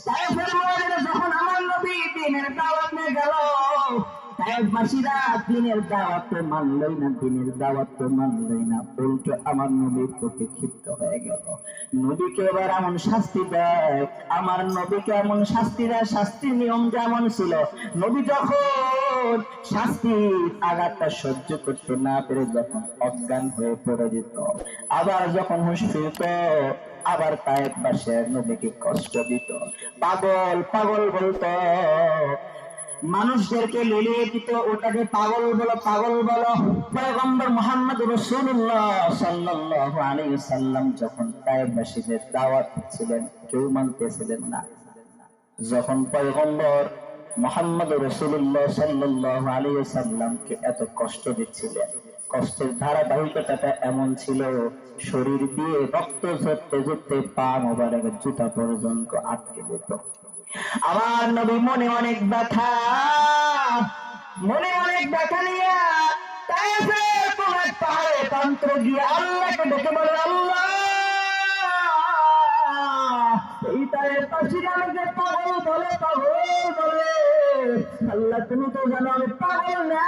তায়েফের ময়দানে যখন আমার নবী দ্বীনের দাওয়াত নিয়ে গেল, তায়েফবাসীরা দ্বীনের দাওয়াত মানলই না, দ্বীনের দাওয়াত মানলই না, উল্টো আমার নবীর প্রতি ক্ষিপ্ত হয়ে গেল। নবীকে এবার এমন শাস্তি দেয়, আমার নবীকে এমন শাস্তি দেয়, শাস্তির নিয়ম যেমন ছিল, নবী যখন শাস্তির আঘাতটা সহ্য করতে না পেরে যখন অজ্ঞান হয়ে পড়ে যেত, আবার যখন হুঁশ ফিরত, আবার তায়েফবাসী নবীকে কষ্ট দিত, পাগল পাগল বলতো, মানুষদেরকে লিলিয়ে দিত, ওটাকে পাগল বলো পাগল বলো। পয়গম্বর মুহাম্মদ রাসূলুল্লাহ সাল্লাল্লাহু আলাইহি ওয়াসাল্লাম যখন তায়েফবাসীদের দাওয়াত ছিলেন, কেউ মানতেছিলেন না। যখন পয়গম্বর মুহাম্মদ রাসূলুল্লাহ সাল্লাল্লাহু আলাইহি ওয়াসাল্লামকে এত কষ্ট দিচ্ছিলেন, কষ্টের ধারাবাহিকতাটা এমন ছিল, শরীর দিয়ে রক্ত ঝরতে ঝরতে পা মোবারকের জুতা পর্যন্ত আটকে যেত। আমার নবী মনে অনেক ব্যথা, মনে অনেক ব্যথা নিয়ে তায়েফের কোন এক পাহাড়ে প্রান্তরে গিয়ে আল্লাহকে ডেকে বলে, আল্লাহ, এই তায়েফবাসীরা আমাকে পাগল বলে, পাগল বলে, আল্লাহ তুমি তো জানো আমি পাগল না।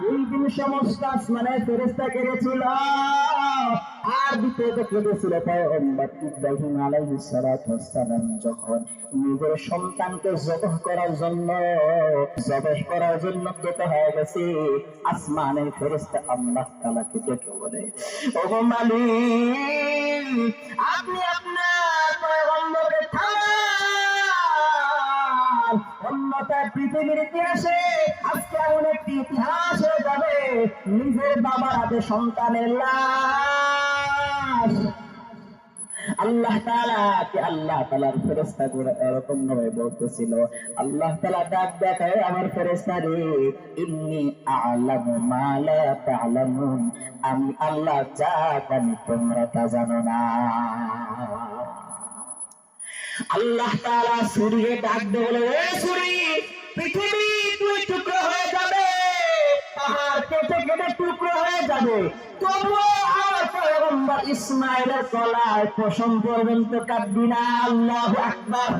এই দিন সমস্ত আসমানে ফেরেশতা কেঁদেছিল, আর দ্বিতীয়ত কেঁদেছিল পয়গম্বর ইব্রাহিম আলাইহিস সালাতু ওয়াস সালাম যখন নিজের সন্তানকে জবাহ করার জন্য যেতে হয়ে গেছে, আসমানের ফেরেশতা আল্লাহ তাআলাকে ডেকে বলে, ওগো মালিক, আপনি আপনার পয়গম্বরকে থামান, অন্যথায় পৃথিবীর ইতিহাসে আজকে এমন একটি ইতিহাস হয়ে যাবে, নিজের বাবার হাতে সন্তানের লাশ। আল্লাহ তাআলার ফেরেশতাগুলো এরকম ভাবে বলতেছিল, আল্লাহ তাআলা ডাক দেখায়, আমার ফেরেশতা রে, ইন্নী আ'লামু মা লা তা'লামুন, আমি আল্লাহ যা জানি তোমরা তা জানো না। আল্লাহ তাআলা সূর্যকে ডাক দিয়ে বলে, এ সূর্য, পৃথিবী দুই টুকরো হয়ে যাবে, পাহাড় কেটে কেটে টুকরো হয়ে যাবে, তবুও আমার পয়গম্বর ইসমাঈলের গলায় পশম পর্যন্ত কাটবি না। আল্লাহু আকবার।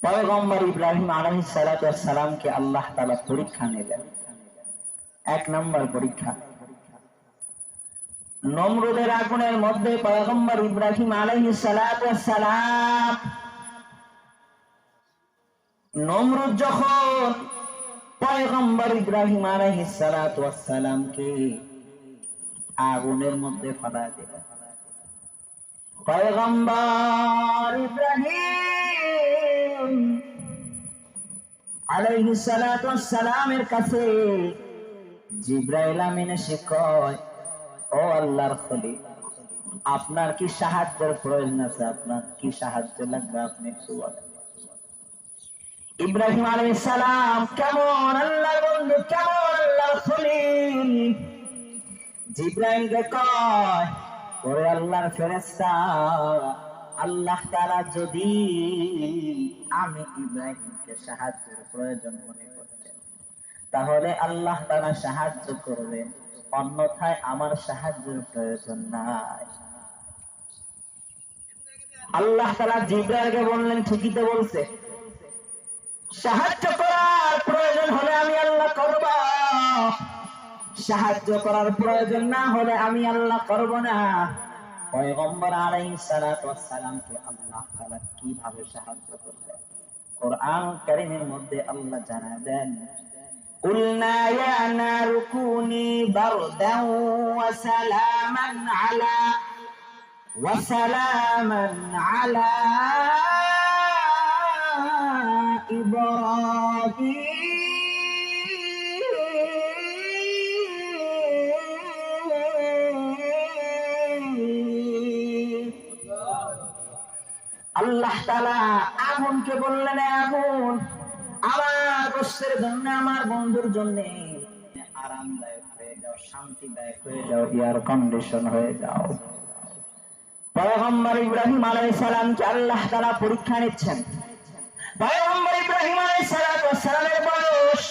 পয়গম্বর ইব্রাহিম আলাইহিস সালাতু ওয়াস সালামকে আল্লাহ তাআলা পরীক্ষা নিলেন। এক নম্বর পরীক্ষা, নমরুদের আগুনের মধ্যে পয়গম্বর ইব্রাহিম আলাইহিস সালাতু ওয়াস সালাম, নমরুদ যখন পয়গম্বর ইব্রাহিম আলাইহিস সালাতু ওয়াস সালামকে আগুনের মধ্যে ফেলা দিল, পয়গম্বর ইব্রাহিম আলাইহিস সালাতু ওয়াস সালামের কাছে জিবরাইল আমিন এসে কয়, ও আল্লাহর খলিল, আপনার কি সাহায্যের প্রয়োজন আছে? আপনার কি সাহায্য লাগবে? আপনি একটু বলেন। ইব্রাহিম আলাইহিস সালাম কেমন আল্লাহর বন্ধু, কেমন আল্লাহর খলিল, জিবরাইলকে কয়, ওরে আল্লাহর ফেরেশতা, আল্লাহ তাআলা যদি আমি ইব্রাহিমকে সাহায্যের প্রয়োজন মনে করতেন, তাহলে আল্লাহ তাআলা সাহায্য করবেন, অন্যথায় আমার সাহায্যের প্রয়োজন নাই। আল্লাহ তাআলা জিবরাইলকে বললেন, ঠিকই তো বলছে, সাহায্য করার প্রয়োজন হলে আমি আল্লাহ করব, সাহায্য করার প্রয়োজন না হলে আমি আল্লাহ করব না। পয়গম্বর আলাইহিস সালাতু ওয়াস সালামকে আল্লাহ তাআলা কিভাবে সাহায্য করলেন কোরআন কারীমের মধ্যে আল্লাহ জানায় দেন, কুলনা ইয়া নারু কুনি বারদান ওয়া সালামান আলা ইব্রাহিম। আল্লাহ তাআলা আগুনকে বললেন, আগুন, আমার কষ্টের জন্য, আমার বন্ধুর জন্য আরামদায়ক হয়ে যাও, শান্তিদায়ক হয়ে যাও, এয়ার কন্ডিশন হয়ে যাও। পয়গম্বর ইব্রাহিম আলাইহিস সালামকে আল্লাহ তাআলা পরীক্ষা নিচ্ছেন। পয়গম্বর ইব্রাহিম আলাইহিস সালামের বয়স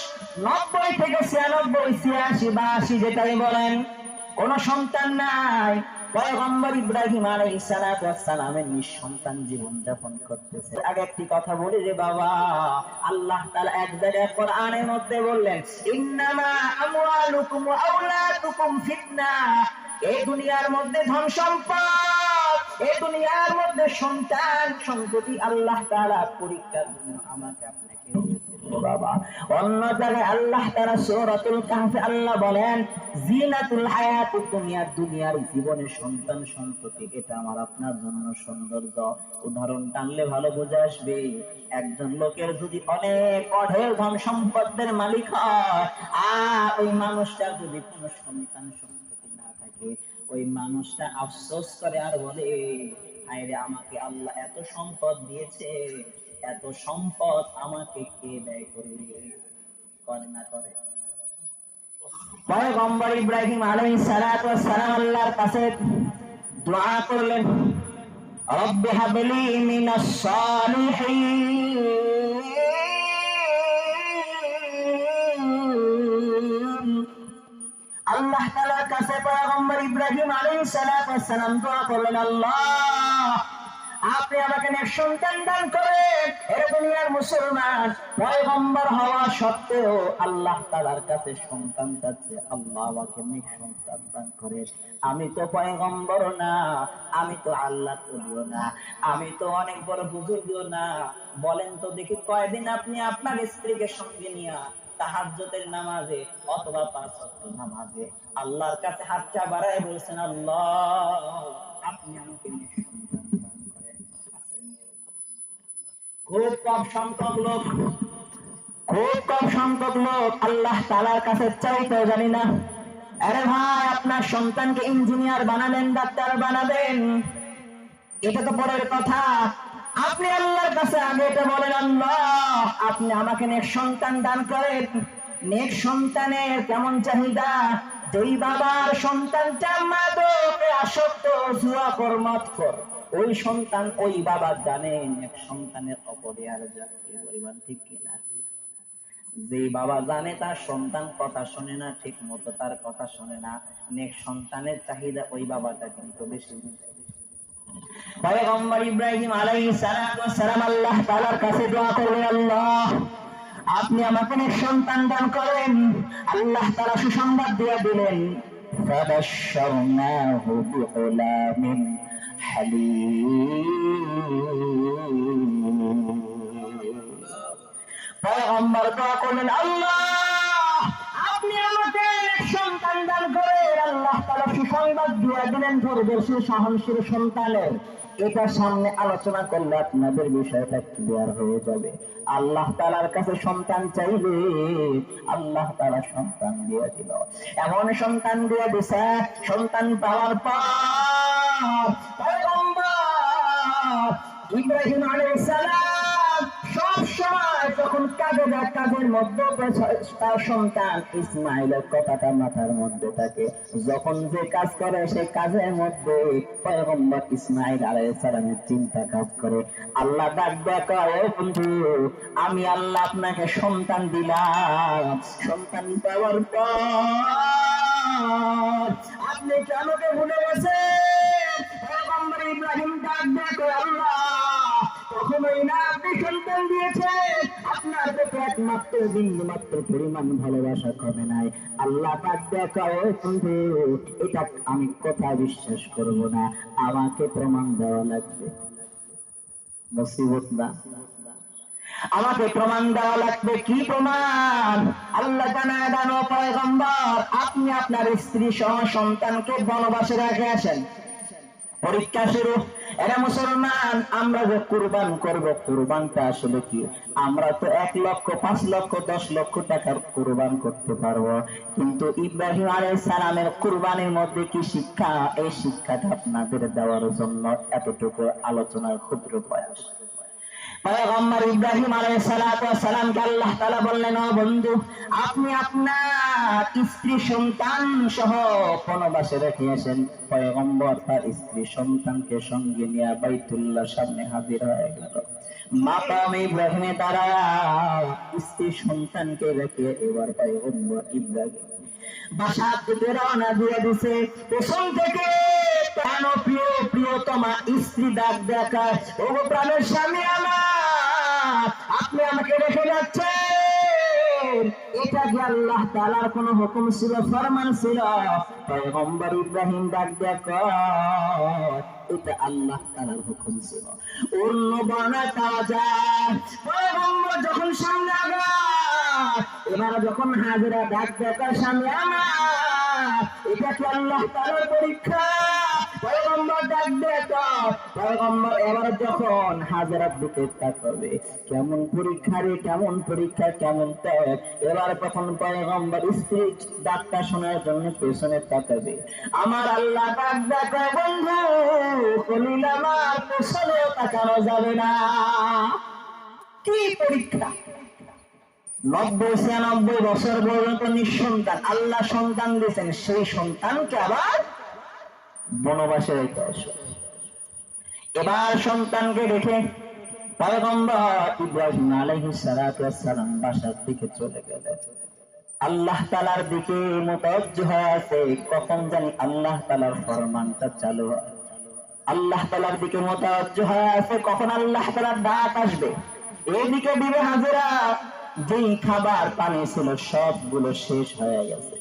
90 থেকে 96, 86, 82 যেটাই বলেন, কোন সন্তান নাই। পয়গম্বর ইব্রাহিম আলাইহিস সালাতু ওয়াস সালামের নিঃসন্তান জীবন যাপন করতেছে। আগে একটি কথা বলি রে বাবা, আল্লাহ তাআলা এক জায়গায় কোরআনের মধ্যে বললেন, ইন্নামা আমওয়ালুকুম ওয়া আওলাদুকুম ফিতনা। এই দুনিয়ার মধ্যে ধন সম্পদ, এই দুনিয়ার মধ্যে সন্তান সম্পত্তি আল্লাহ তাআলা পরীক্ষার জন্য আমাকে আপনাকে বাবা। অন্য জায়গায় আল্লাহ তাআলা সূরাতুল কাহফে আল্লাহ বলেন, জিনাতুল হায়াতুদ দুনিয়া, দুনিয়ার জীবনে সন্তান সন্ততি এটা আমার আপনার জন্য সৌন্দর্য। উদাহরণ টানলে ভালো বুঝে আসবে। একজন লোকের যদি অনেক অঢেল ধন সম্পদের মালিক হয়, আর ওই মানুষটার যদি কোনো সন্তান সন্ততি না থাকে, ওই মানুষটা আফসোস করে আর বলে, হায়রে আমাকে আল্লাহ এত সম্পদ দিয়েছে, এত সম্পদ আমাকে কে ব্যয় করবে? করে না করে? পয়গম্বর ইব্রাহিম আলাইহিস সালাতু ওয়াস সালাম আল্লাহর কাছে দোয়া করলেন, রব্বি হাবলি মিনাস সালিহিন। আল্লাহ তাআলার কাছে পয়গম্বর ইব্রাহিম আলাইহিস সালাতু ওয়াস সালাম দোয়া করলেন, আল্লাহ আপনি আমাকে নেক সন্তান দান করেন। এর দুনিয়ার মুসলমান পয়গম্বর হওয়া সত্ত্বেও আল্লাহ তাআলার কাছে সন্তান চাচ্ছে, আল্লাহ আমাকে নেক সন্তান দান করেন। আমি তো পয়গম্বর না, আমি তো আল্লাহর ওলিও না, আমি তো অনেক বড় বুজুর্গও না। বলেন তো দেখি, কয়দিন আপনি আপনার স্ত্রীকে সঙ্গে নিয়ে তাহাজ্জুদের নামাজে অথবা 5 ওয়াক্ত নামাজে আল্লাহর কাছে হাতটা বাড়ায় বলছেন, আল্লাহ আপনি আমাকে নেক সন্তান দান করেন? খুব কম সংখ্যক লোক আল্লাহ তাআলার কাছে চাইতে জানি না। আরে ভাই, আপনার সন্তানকে ইঞ্জিনিয়ার বানাবেন, ডাক্তার বানাবেন, এটা তো পরের কথা। আপনি আল্লাহর কাছে আগে এটা বলেন, আল্লাহ আপনি আমাকে নেক সন্তান দান করেন। নেক সন্তানের কেমন চাহিদা? যেই বাবার সন্তানটা মাদকে আসক্ত, জুয়াখোর, মদখোর, ওই সন্তান, ওই বাবা জানেন এক সন্তানের অপব্যবহার কি পরিমাণ, ঠিক কিনা? যে বাবা জানে তার সন্তান কথা শোনে না, ঠিক মতো তার কথা শোনে না, নেক সন্তানের চাহিদা ওই বাবাটা কিন্তু বেশি। পয়গম্বর ইব্রাহিম আলাইহিস সালাতু ওয়াস সালাম আল্লাহ তাআলার কাছে দোয়া করলেন, আল্লাহ আপনি আমাকে নেক সন্তান দান করেন। আল্লাহ তাআলা সুসংবাদ দিয়ে দিলেন, ফাবাশশারনাহু বিগুলামিন হালিম। পয়গম্বর দোয়া করলেন, আল্লাহ আপনি আমাকে সন্তান দান করেন। আল্লাহ তাআলা সুসংবাদ দিয়ে দিলেন ধৈর্যশীল সহনশীল সন্তানের। এটা সামনে আলোচনা করলে আপনাদের বিষয়টা ক্লিয়ার হয়ে যাবে। আল্লাহ তাআলার কাছে সন্তান চাইলে আল্লাহ তাআলা সন্তান দিয়ে দিল। এমন সন্তান দিয়ে দিছে, সন্তান পাওয়ার পর পয়গম্বর ইব্রাহিম আলাইহিস সালাম সব সময় যখন কাজে যায়, কাজের মধ্যে তার সন্তান ইসমাইলের কথাটা মাথার মধ্যে থাকে। যখন যে কাজ করে সেই কাজের মধ্যে পয়গম্বর ইসমাইল আলাইহিস সালামের চিন্তা কাজ করে। আল্লাহ ডাক দেয়া কয়, বন্ধু আমি আল্লাহ আপনাকে সন্তান দিলাম, সন্তান পাওয়ার পর আপনি কি আমাকে ভুলে গেছেন? পয়গম্বর ইব্রাহিম ডাক দেয়া কয়, আল্লাহ কখনোই না, আপনি সন্তান দিয়েছেন, আপনার প্রতি একমাত্র বিন্দু মাত্র পরিমাণ ভালোবাসা কমে নাই। আল্লাহ পাক দেখায়, বন্ধু এটা আমি কথা বিশ্বাস করব না, আমাকে প্রমাণ দেওয়া লাগবে। মুসিবত না, আমাকে প্রমাণ দেওয়া লাগবে। কি প্রমাণ? আল্লাহ জানায় দেন, ও পয়গম্বর আপনি আপনার স্ত্রী সহ সন্তানকে বনবাসে রেখে আসেন। পরীক্ষা শুরু। এরা মুসলমান, আমরা যে কুরবান করব, কুরবানটা আসলে কি? আমরা তো 1 লক্ষ, 5 লক্ষ, 10 লক্ষ টাকার কুরবান করতে পারবো, কিন্তু ইব্রাহিম আলাইহিস সালামের কুরবানির মধ্যে কি শিক্ষা? এই শিক্ষাটা আপনাদের দেওয়ার জন্য এতটুকু আলোচনার ক্ষুদ্র প্রয়াস। পয়গম্বর ইব্রাহিম আলাইহিস সালাতু ওয়াস সালামকে আল্লাহ তাআলা বললেন, ও বন্ধু আপনি আপনার স্ত্রী সন্তান সহ বনবাসে রেখে আসেন। পয়গম্বর তার স্ত্রী সন্তানকে সঙ্গে নিয়ে বাইতুল্লাহর সামনে হাজির হয়ে গেল। মাকাম ইব্রাহিমে তারা স্ত্রী সন্তানকে রেখে এবার পয়গম্বর ইব্রাহিম বাসার দিকে রওনা দিয়ে দিছে। পেছন থেকে কেন প্রিয় প্রিয়তমা স্ত্রী ডাক দেখায়, ও প্রাণের স্বামী আমার, আপনি আমাকে রেখে যাচ্ছেন, এটা কি আল্লাহ তাআলার কোন হুকুম ছিল, ফরমান ছিল? পয়গম্বর ইব্রাহিম ডাক দেখায়, এটা আল্লাহ তাআলার হুকুম ছিল। অন্য বর্ণনায় পাওয়া যায় পয়গম্বর যখন সামনে আগায়, এবার যখন হাজেরা ডাক দেখায়, স্বামী আমার, এটা কি আল্লাহ তাআলার পরীক্ষা? পয়গম্বর ডাক দেখায়, পয়গম্বর এবার যখন হাজেরার দিকে তাকাবে, কেমন পরীক্ষা রে, কেমন পরীক্ষা, কেমন ত্যাগ। এবার তখন পয়গম্বর স্ত্রী ডাকটা শোনার জন্য পেছনে তাকাবে, আমার আল্লাহ ডাক দেখায়, বন্ধু খলিল আমার, পেছনেও তাকানো যাবে না। কি পরীক্ষা! 90-96 বছর পর্যন্ত নিঃসন্তান, আল্লাহ সন্তান দিয়েছেন, সেই সন্তানকে আবার বনবাসে রেখে আসে। এবার সন্তানকে রেখে পয়গম্বর ইব্রাহিম আলাইহিস সালাতু ওয়াস সালাম বাসার দিকে চলে গেলেন। আল্লাহ তাআলার দিকে মুতাওয়াজ্জিহ হয়ে আছে, কখন জানি আল্লাহ তাআলার ফরমানটা চালু হয়। আল্লাহ তাআলার দিকে মুতাওয়াজ্জিহ হয়ে আছে, কখন আল্লাহ তাআলার ডাক আসবে। এইদিকে বিবি হাজেরা, যেই খাবার পানি ছিল সবগুলো শেষ হয়ে গেছে,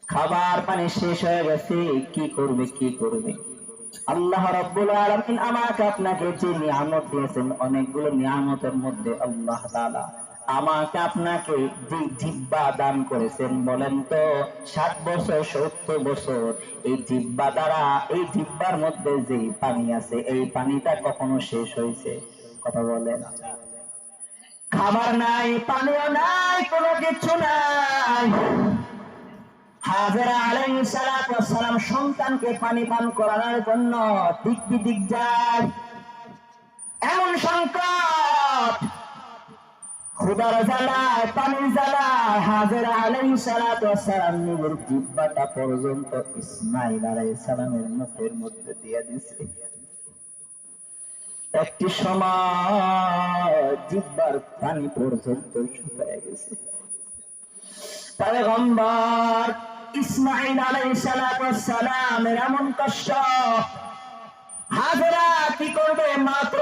খাবার পানি শেষ হয়ে গেছে, কি করবে কি করবে। আল্লাহ রাব্বুল আলামিন আমাকে আপনাকে যে নিয়ামত দিয়েছেন, অনেকগুলো নিয়ামতের মধ্যে আল্লাহ তাআলা আমাকে আপনাকে যে জিহ্বা দান করেছেন, বলেন তো 60 বছর 70 বছর এই জিহ্বা দ্বারা, এই জিহ্বার মধ্যে যে পানি আছে, এই পানিটা কখনো শেষ হয়েছে? কথা বলেন। খাবার নাই, পানিও নাই, কোনো কিছু নাই। হাজেরা আলাইহিস সালাতু ওয়াস সালাম সন্তানকে পানি পান করানোর জন্য দিক বিদিক যায়। এমন সংকট, ক্ষুধার জ্বালায়, পানির জ্বালায় হাজেরা আলাইহিস সালাতু ওয়াস সালাম নিজের জিহ্বাটা পর্যন্ত ইসমাঈল আলাইহিস সালামের মুখের মধ্যে দিয়ে দিয়েছে। একটি সময় জিহ্বার পানি পর্যন্ত শুকিয়ে গেছে। পয়গম্বর ইসমাঈল আলাইহিস সালাতু ওয়াস সালামের এমন কষ্ট, হাজেরা কি করবে মাত্র।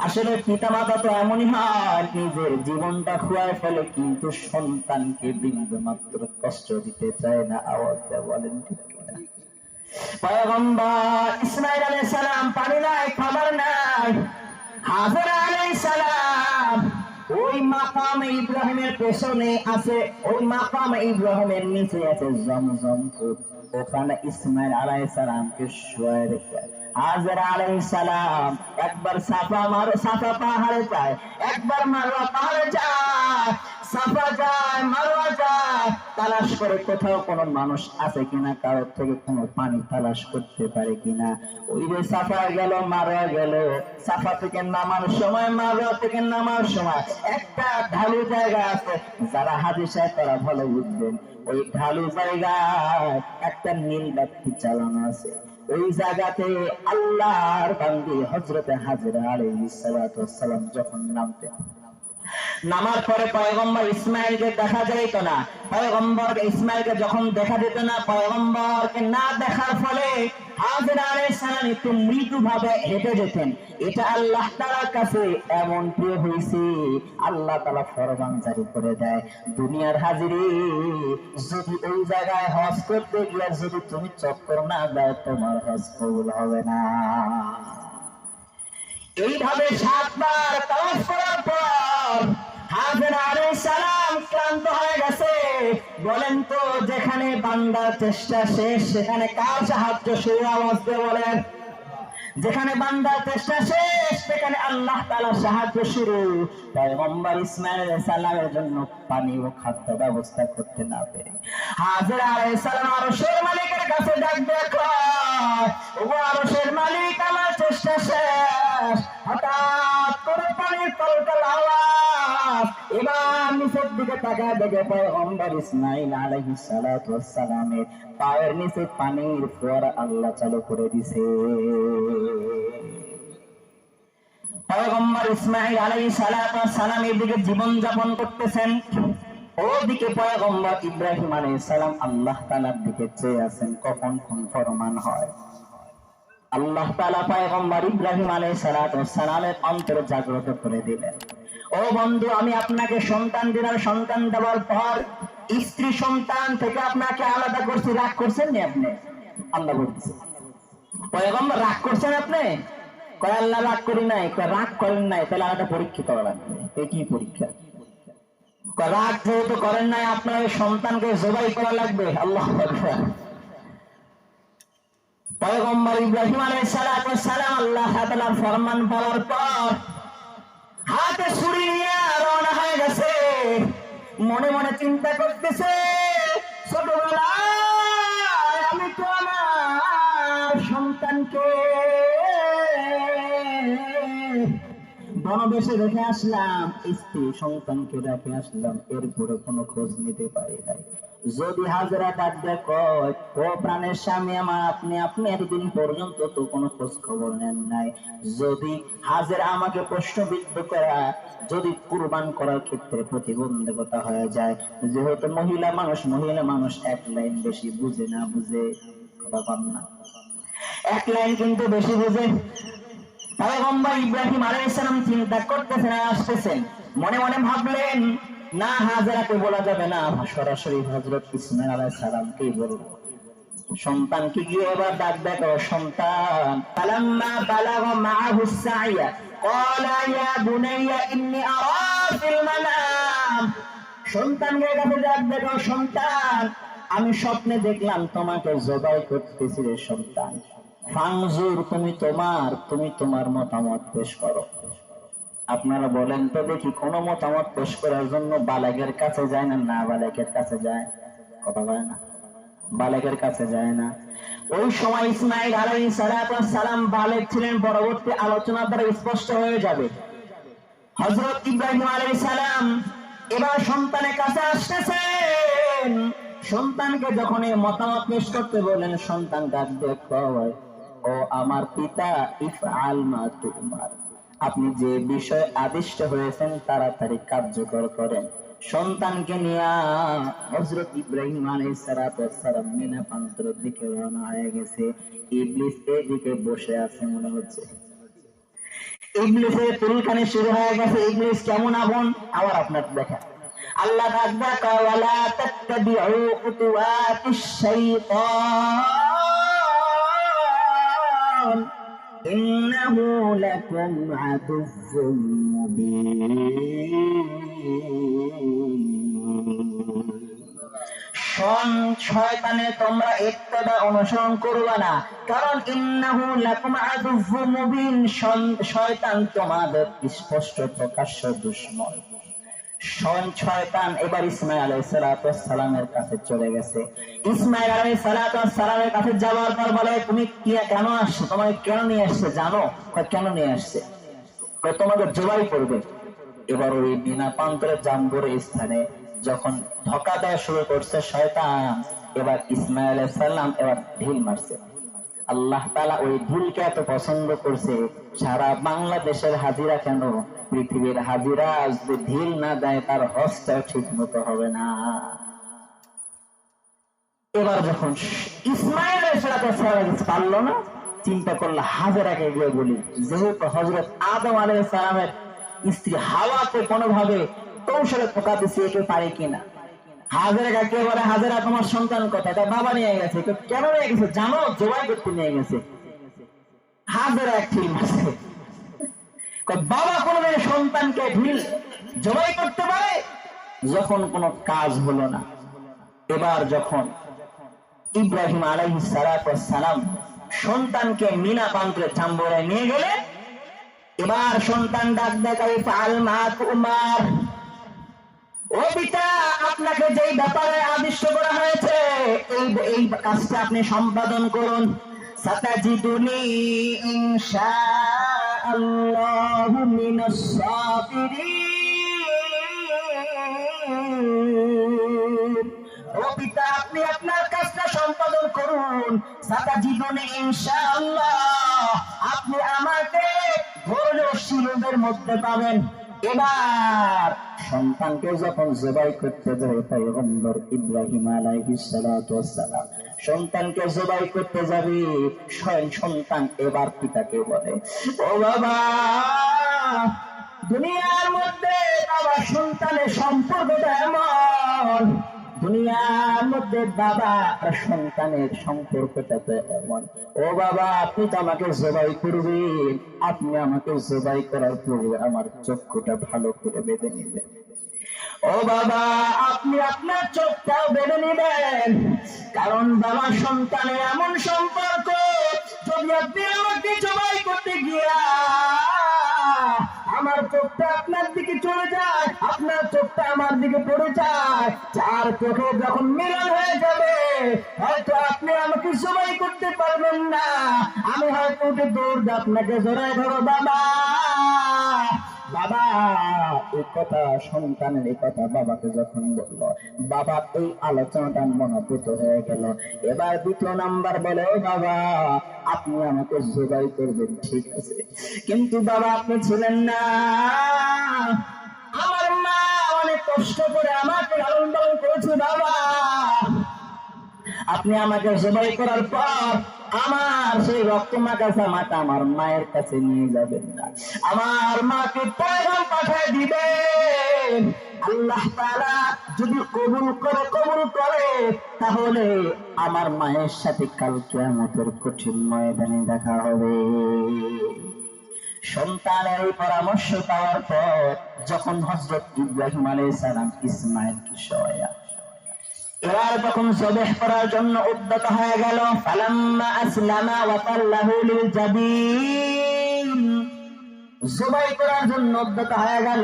আসলে পিতামাতা তো এমনই হয়, নিজের জীবনটা খুয়ায় ফেলে, কিন্তু সন্তানকে বিন্দু মাত্র কষ্ট দিতে চায় না। আওয়াজ দেয়া বলেন ঠিক কিনা? পয়গম্বর ইসমাঈল আলাইহিস সালাম, পানি নাই, খাবার নাই। হাজেরা আলাইহিস সালাম ওই মাকামে ইব্রাহিমের পেছনে আছে, ওই মাকামে ইব্রাহিমের নিচে আছে জমজম কূপ, ওখানে ইসমাঈল আলাইহিস সালামকে শুয়ে রেখে হাজেরা আলাইহিস সালাম একবার সাফা পাহাড়ে যায়, একবার মারওয়া পাহাড়ে যায়, সাফা যায়, মারওয়া যায়, তালাশ করে কোথাও কোনো মানুষ আছে কিনা, কারোর থেকে কোনো পানি তালাশ করতে পারে কিনা। ওই যে সাফা গেল, মারওয়া গেল, সাফা থেকে নামার সময়, মারওয়া থেকে নামার সময় একটা ঢালু জায়গা আছে, যারা হাজী সাহেব তারা ভালো বুঝবেন। ওই ঢালু জায়গায় একটা নীল বাতি চালানো আছে, ওই জায়গাতে আল্লাহর বান্দি হযরতে হাজেরা আলাইহিস সালাতু ওয়াস সালাম যখন নামার পরে পয়গম্বর ইসমাঈলকে দেখা যাইত না। পয়গম্বর ইসমাঈলকে যখন দেখা যেত না, পয়গম্বরকে না দেখার ফলে হাজেরা আলাইহিস সালাম একটু মৃদুভাবে হেঁটে যেতেন। এটা আল্লাহ তাআলার কাছে এমন প্রিয় হয়েছে, আল্লাহ তাআলা ফরমান জারি করে দেয়, দুনিয়ার হাজিরি, যদি ওই জায়গায় হজ করতে গিয়ে যদি তুমি চক্কর না দাও, তোমার হজ কবুল হবে না। এইভাবে 7 বার তাওয়াফ করার পর হাজেরা আলাইহিস সালাম ক্লান্ত হয়ে গেছে। বলেন তো, যেখানে বান্দার চেষ্টা শেষ, সেখানে কার সাহায্য শুরু? আওয়াজ দিয়ে বলেন। যেখানে বান্দার চেষ্টা শেষ, সেখানে আল্লাহ তাআলার সাহায্য শুরু। পয়গম্বর ইসমাঈল আলাইহিস সালামের জন্য পানি ও খাদ্য ব্যবস্থা করতে না পেরে হাজেরা আলাইহিস সালাম আরশের মালিকের কাছে ডাক দেয়, ও আরশের মালিক, আমার চেষ্টা শেষ। হঠাৎ করে পানির টলটল আওয়াজ, এবার নিচের দিকে তাকায় দেখে পয়গম্বর ইসমাঈল আলাইহিস সালাতু ওয়াস সালামের পায়ের নিচে পানির ফোয়ারা আল্লাহ চালু করে দিয়েছে। পয়গম্বর ইসমাঈল আলাইহিস সালাতু ওয়াস সালাম এদিকে জীবন যাপন করতেছেন, ওদিকে পয়গম্বর ইব্রাহিম আলাইহিস সালাম আল্লাহ তাআলার দিকে চেয়ে আছেন কখন কোন ফরমান হয়। আল্লাহ তাআলা পয়গম্বর ইব্রাহিম আলাইহিস সালামের অন্তরে জাগ্রত করে দিলেন, ও বন্ধু, আমি আপনাকে সন্তান দিলাম, সন্তান দেওয়ার পর স্ত্রী সন্তান থেকে আপনাকে আলাদা করছি, রাগ করছেন নি আপনি? আল্লাহ বলছে, পয়গম্বর রাগ করছেন আপনি? কয় আল্লাহ রাগ করি নাই। কয় রাগ করেন নাই, তাহলে আলাদা পরীক্ষা করা লাগবে। এই কি পরীক্ষা? কয় রাগ যেহেতু করেন নাই, আপনার সন্তানকে জবাই করা লাগবে। আল্লাহু আকবার। পয়গম্বর ইব্রাহিম আলাইহিস সালাম আল্লাহ তাআলার ফরমান পাওয়ার পর হাতে ছুরি নিয়ে রওনা হয়ে গেছে। মনে মনে চিন্তা করতেছে, ছোটবেলায় আমি তো আমার সন্তানকে বনবেশে রেখে আসলাম, স্ত্রী সন্তানকে রেখে আসলাম, এরপরে কোনো খোঁজ নিতে পারি নাই। যদি হাজরা ডাক দেয়, কয় ও প্রাণের স্বামী আমার, আপনি এতদিন পর্যন্ত তো কোনো খোঁজ খবর নেন নাই। যদি হাজরা আমাকে প্রশ্নবিদ্ধ করা, যদি কুরবান করার ক্ষেত্রে প্রতিবন্ধকতা হয়ে যায়, যেহেতু মহিলা মানুষ এক লাইন বেশি বুঝে না, বুঝে কথা পান না, এক লাইন কিন্তু বেশি বুঝে। পয়গম্বর ইব্রাহিম আলাইহিস সালাম চিন্তা করতেছেন আর আসতেছেন, মনে মনে ভাবলেন, না হাজেরাকে বলা যাবে না, সরাসরি হযরত ইসমাঈল আলাইহিস সালামকেই বলবো। সন্তানকে গিয়ে এবার ডাক দেখো, সন্তান। ফালাম্মা বালাগা মাআহু সাইয়া ক্বালা ইয়া বুনাইয়া ইন্নী আরা ফিল মানাম। সন্তানকে কাছে ডাক দেখো, সন্তান, আমি স্বপ্নে দেখলাম তোমাকে জবাই করতেছি রে সন্তান। ফানজুর, তুমি তোমার মতামত পেশ করো। আপনারা বলেন তো দেখি, কোন মতামত পেশ করার জন্য বালেগের কাছে যায় না? না বালেগের কাছে যায়? কথা বলে না, বালেগের কাছে যায় না। ওই সময় ইসমাঈল আলাইহিস সালাম বালেগ ছিলেন, পরবর্তী আলোচনা দ্বারা স্পষ্ট হয়ে যাবে। হযরত ইব্রাহিম আলাইহিস সালাম এবার সন্তানের কাছে আসতেছেন। সন্তানকে যখন এই মতামত পেশ করতে বলেন, সন্তান ডাক দিয়ে কয়, ও আমার পিতা, ইফআল মা তুমার, আপনি যে বিষয়ে আদিষ্ট হয়েছেন তাড়াতাড়ি কার্যকর করেন। সন্তানকে নিয়ে হযরত ইব্রাহিম আলাইহিস সালাম মিনা প্রান্তরের দিকে রওনা হয়ে গেছে। ইবলিস এদিকে বসে আছে, মনে হচ্ছে ইবলিসের তুলকানি শুরু হয়ে গেছে। ইবলিস কেমন আপন আবার আপনার দেখা। আল্লাহ তাআলা কয়, ওয়ালা তাত্তাবিউ খুতুওয়াতিশ শাইতান ইন্নাহু লাকুম আদুউম মুবিন। শয়তানের তোমরা ইত্তেবা অনুসরণ করবে না, কারণ ইন্নাহু লাকুম আদুউম মুবিন, শয়তান তোমাদের স্পষ্ট প্রকাশ্য দুশমন। শয়তান এবার ইসমাঈল আলাইহিস সালামের কাছে চলে গেছে। ইসমাঈল আলাইহিস সালামের কাছে যাওয়ার পর বলে, তুমি কেন আসছো? তোমাকে কেন নিয়ে আসছে জানো? কেন নিয়ে আসছে? তোমাকে জবাই করবে। এবার ওই বিনা প্রান্তরের জাম্বুর স্থানে যখন ধোঁকা দেওয়া শুরু করছে শয়তান, এবার ইসমাঈল আলাইহিস সালাম এবার ঢিল মারছে। আল্লাহ তাআলা ওই ঢিলকে এত পছন্দ করছে, সারা বাংলাদেশের হাজিরা কেন, পৃথিবীর হাজিরা যদি ঢিল না দেয়, তার হজটা ঠিক মতো হবে না। এবার যখন ইসমাঈল আলাইহিস সালাম পারলো না, চিন্তা করলো হাজেরাকে গিয়ে বলি, যেহেতু হযরত আদম আলাইহিস সালামের স্ত্রী হাওয়াকে কোনোভাবে কৌশলে ধোঁকা দিচ্ছে, একে পারে কিনা। হাজেরা কে বলে, হাজেরা তোমার সন্তান কোথায়? তার বাবা নিয়ে গেছে। কেন নিয়ে গেছে জানো? জবাই করতে নিয়ে গেছে। হাজেরা এক ঢিল মারছে। বাবা কোনদিন সন্তানকে ঢিল জবাই করতে পারে? যখন কোনো কাজ হলো না, এবার যখন ইব্রাহিম আলাইহিস সালাম সন্তানকে মিনা প্রান্তরে চাম্বরে নিয়ে গেলে, এবার সন্তান ডাক দেখায়, ফাআল মা তুমার, ও পিতা, আপনাকে যেই ব্যাপারে আদিষ্ট করা হয়েছে এই কাজটা আপনি সম্পাদন করুন। সাতাজিদুনি ইনশাআল্লাহু মিনাস সাবিরিন। ও পিতা, আপনি আপনার কাজটা সম্পাদন করুন। সাতাজিদুনি ইনশাআল্লাহ, আপনি আমাকে ধৈর্যশীলদের মধ্যে পাবেন। এবার সন্তানকে যখন জবাই করতে যায় পয়গম্বর ইব্রাহিম আলাইহিস সালাতু ওয়াস সালাম সন্তানকে জবাই করতে যাবে, স্বয়ং সন্তান এবার পিতাকে বলে, ও বাবা, দুনিয়ার মধ্যে বাবা সন্তানের সম্পর্কটা এমন, দুনিয়ার মধ্যে বাবা আর সন্তানের সম্পর্কটা তো এমন। ও বাবা, আপনি তো আমাকে জবাই করবেন, আপনি আমাকে জবাই করার পূর্বে আমার চক্ষুটা ভালো করে বেঁধে নেবেন। ও বাবা, আপনি আপনার চোখটাও বেঁধে নেবেন, কারণ বাবা সন্তানের এমন সম্পর্ক, যদি আপনি আমাকে জবাই করতে গিয়া আমার চোখটা আপনার দিকে চলে যায়, আপনার চোখটা আমার দিকে পড়ে যায়, চার চোখে যখন মিলন হয়ে যাবে, হয়তো আপনি আমাকে জবাই করতে পারবেন না, আমি হয়তো উঠে দৌড় আপনাকে জড়ায় ধরো। বাবা, বাবা এই কথা, সন্তানের এই কথা বাবাকে যখন বলল, বাবা এই আলোচনাটা মনোভূত হয়ে গেল। এবার দ্বিতীয় নাম্বার বলে, ও বাবা, আপনি আমাকে জবাই করবেন, ঠিক আছে, কিন্তু বাবা আপনি ছিলেন না, আমার মা অনেক কষ্ট করে আমাকে লালন পালন করেছে, বাবা আপনি আমাকে জবাই করার পর আমার সেই রক্ত মাখা জামাটা আমার মায়ের কাছে নিয়ে যাবেন না, আমার মাকে পয়গাম পাঠিয়ে দিবেন। আল্লাহ তাআলা যদি কবুল করে তাহলে আমার মায়ের সাথে কাল কিয়ামতের কঠিন ময়দানে দেখা হবে। সন্তানের এই পরামর্শ পাওয়ার পর যখন হযরত ইব্রাহিম আলাইহিস সালাম ইসমাঈলকে সহায়া এবার তখন জবেহ করার জন্য উদ্যত হয়ে গেল। ফালাম্মা আসলামা ওয়া তাল্লাহু লিল জাবিন, জবাই করার জন্য উদ্যত হয়ে গেল।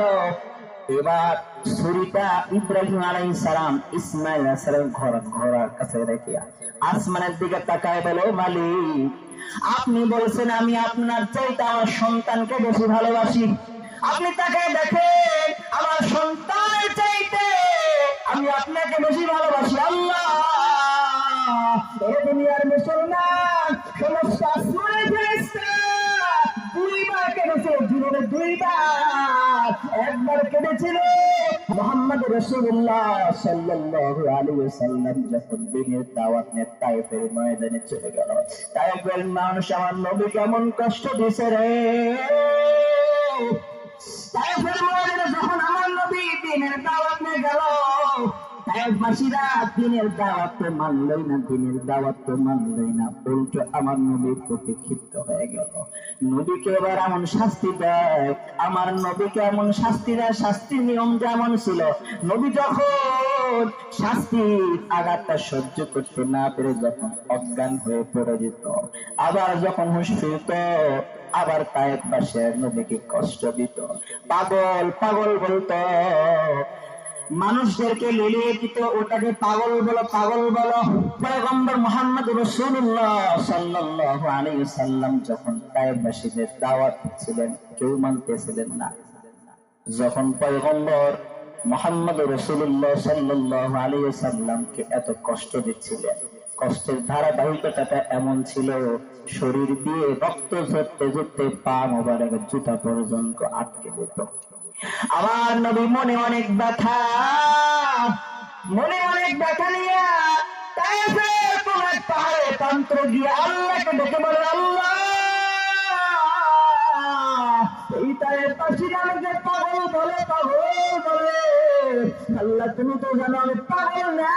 এবার ছুরিটা ইব্রাহিম আলাইহিস সালাম ইসমাঈল আলাইহিস সালাম ঘোড়ার কাছে রেখে আসমানের দিকে তাকায় বলে, মালিক আপনি বলছেন আমি আপনার চাইতে আমার সন্তানকে বেশি ভালোবাসি, আপনি তাকে দেখেন আমার সন্তানের চাইতে আমি আপনাকে বেশি ভালোবাসি। আল্লাহ, এই দুনিয়ার মুসলমান সমস্ত আসমানের ফেরেশতা দুইবার কেঁদেছে, জীবনে দুইবার, একবার কেঁদেছিল মুহাম্মদ রাসূলুল্লাহ সাল্লাল্লাহু আলাইহি ওয়াসাল্লাম যখন দ্বীনের দাওয়াত নিয়ে তায়েফের ময়দানে চলে গেল। তায়েফের মানুষ আমার নবী কেমন কষ্ট দিয়েছে রে, তায়েফের ময়দানে যখন আমার নবী দ্বীনের দাওয়াত নিয়ে গেল, তায়েফবাসীরা দ্বীনের দাওয়াত তো মানলই না, দ্বীনের দাওয়াত তো মানলই না, উল্টো আমার নবীর প্রতি ক্ষিপ্ত হয়ে গেল। নবীকে এবার এমন শাস্তি দেয়, আমার নবীকে এমন শাস্তি দেয়, শাস্তির নিয়ম যেমন ছিল, নবী যখন শাস্তির আঘাতটা সহ্য করতে না পেরে যখন অজ্ঞান হয়ে পড়ে যেত, আবার যখন হুঁশ ফিরত, আবার তায়েফবাসী নবীকে কষ্ট দিত, পাগল পাগল বলতো, মানুষদেরকে লিলিয়ে দিত, ওটাকে পাগল বলো পাগল বলো। পয়গম্বর মুহাম্মদ রাসূলুল্লাহ সাল্লাল্লাহু আলাইহি সাল্লাম যখন তায়েফবাসীদের দাওয়াত দিচ্ছিলেন, কেউ মানতেছিলেন না। যখন পয়গম্বর মুহাম্মদ রাসূলুল্লাহ সাল্লাল্লাহু আলাইহি সাল্লামকে এত কষ্ট দিচ্ছিলেন, কষ্টের ধারাবাহিকতাটা এমন ছিল, শরীর দিয়ে রক্ত ঝরতে ঝরতে পা মোবারকের জুতা পর্যন্ত আটকে যেত। আমার নবী মনে অনেক ব্যথা নিয়ে তায়েফের কোন এক পাহাড়ে তন্ত্র গিয়ে আল্লাহকে ডেকে বলে, আল্লাহ এই তায়েফবাসীরা আমাকে পাগল বলে, আল্লাহ তুমি তো জানো আমি পাগল না।